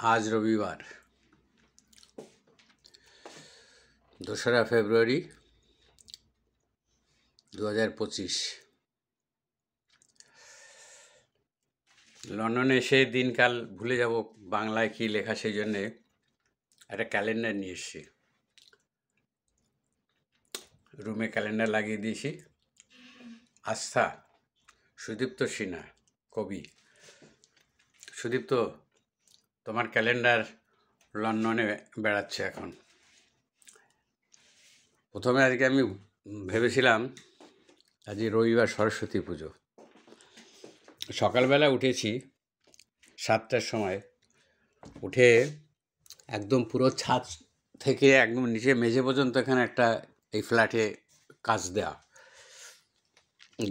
আজ রবিবার 2রা ফেব্রুয়ারি 2025। লন্ডনে এসে দিনকাল ভুলে যাব বাংলায় কি লেখা, সেই জন্যে একটা ক্যালেন্ডার নিয়ে এসেছি। রুমে ক্যালেন্ডার লাগিয়ে দিয়েছি। আস্থা, সুদীপ্ত সিনহা কবি। সুদীপ্ত, তোমার ক্যালেন্ডার লন্ডনে বেড়াচ্ছে এখন। প্রথমে আজকে আমি ভেবেছিলাম আজকে রবিবার, সরস্বতী পুজো। সকালবেলা উঠেছি 7টার সময়, উঠে একদম পুরো ছাদ থেকে একদম নিচে মেঝে পর্যন্ত এখানে একটা এই ফ্ল্যাটে কাজ দেওয়া,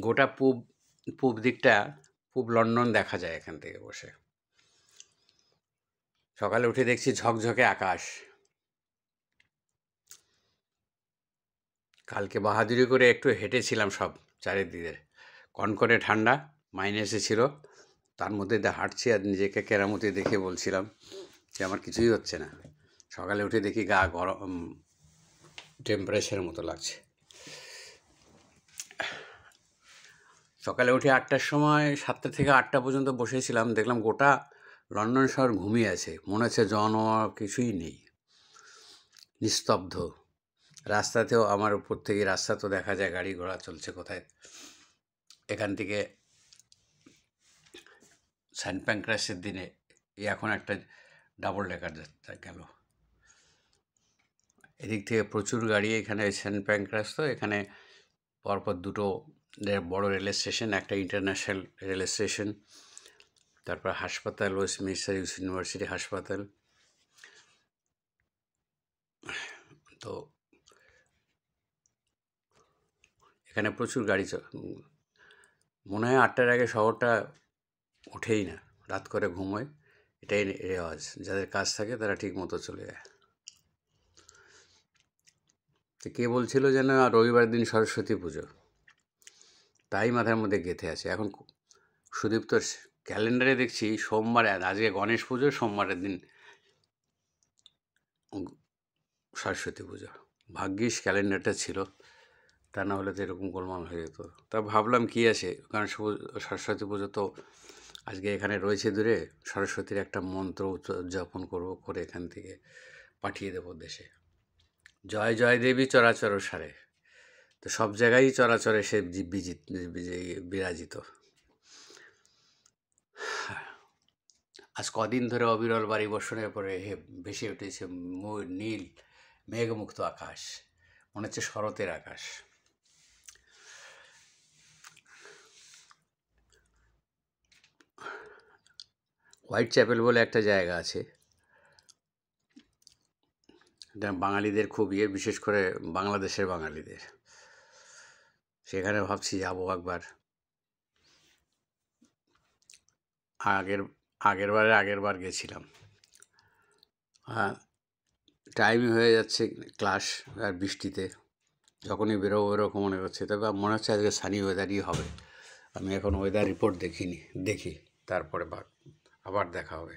গোটা পূব দিকটা, পূব লন্ডন দেখা যায় এখান থেকে বসে। সকালে উঠে দেখছি ঝকঝকে আকাশ। কালকে বাহাদুরি করে একটু হেঁটেছিলাম সব চারিদিকে, কনকনে ঠান্ডা, মাইনাসে ছিল, তার মধ্যে হাঁটছি আর নিজেকে কেরামতি দেখে বলছিলাম যে আমার কিছুই হচ্ছে না। সকালে উঠে দেখি গা গরম, টেম্পারেচারের মতো লাগছে। সকালে উঠে 8টার সময়, 7টা থেকে 8টা পর্যন্ত বসেছিলাম, দেখলাম গোটা লন্ডন শহর ঘুমিয়ে আছে, মনে হচ্ছে কিছুই নেই, নিস্তব্ধ। রাস্তাতেও আমার উপর থেকে রাস্তা তো দেখা যায় গাড়ি ঘোড়া চলছে কোথায়। এখান থেকে সেন্ট প্যানক্রাসের দিনে এখন একটা ডাবল ডেকার গেল, এদিক থেকে প্রচুর গাড়ি। এখানে সেন্ট প্যানক্রাস, তো এখানে পরপর দুটো বড় রেল স্টেশন, একটা ইন্টারন্যাশনাল রেল স্টেশন, তারপর হাসপাতাল, ওয়েস্টমিনিস্টার ইউনিভার্সিটি হাসপাতাল। তো এখানে প্রচুর গাড়ি মনে হয় 8টার আগে শহরটা ওঠেই না, রাত করে ঘুমোয়। এটাই রেওয়াজ, যাদের কাজ থাকে তারা ঠিক মতো চলে যায়। তো কে বলছিল যেন রবিবার দিন সরস্বতী পুজো, তাই মাথার মধ্যে গেঁথে আছে। এখন সুদীপ্তর ক্যালেন্ডারে দেখছি সোমবার, আজকে গণেশ পুজো, সোমবারের দিন সরস্বতী পুজো। ভাগ্যিস ক্যালেন্ডারটা ছিল, তা না হলে তো এরকম গোলমাল হয়ে যেত। তা ভাবলাম কি আছে, কারণ সরস্বতী পুজো তো আজকে এখানে রয়েছে দূরে, সরস্বতীর একটা মন্ত্র উদযাপন করবো, করে এখান থেকে পাঠিয়ে দেবো দেশে। জয় জয় দেবী চরাচর সারে, তো সব জায়গায় চরাচরে সে বিরাজিত। আজ কদিন ধরে অবিরল বাড়ি বর্ষণের পরে ভেসে উঠেছে নীল মেঘমুক্ত আকাশ, মনে হচ্ছে শরতের আকাশ। হোয়াইট চ্যাপেল বলে একটা জায়গা আছে, এটা বাঙালিদের খুব বিশেষ করে বাংলাদেশের বাঙালিদের। সেখানে ভাবছি যাবো একবার। আগের বার গেছিলাম। হ্যাঁ, টাইম হয়ে যাচ্ছে ক্লাস, আর বৃষ্টিতে যখনই বেরোবো এরকম মনে হচ্ছে। তবে মনে হচ্ছে আজকে সানি ওয়েদারই হবে। আমি এখন ওয়েদার রিপোর্ট দেখি, তারপরে আবার দেখা হবে।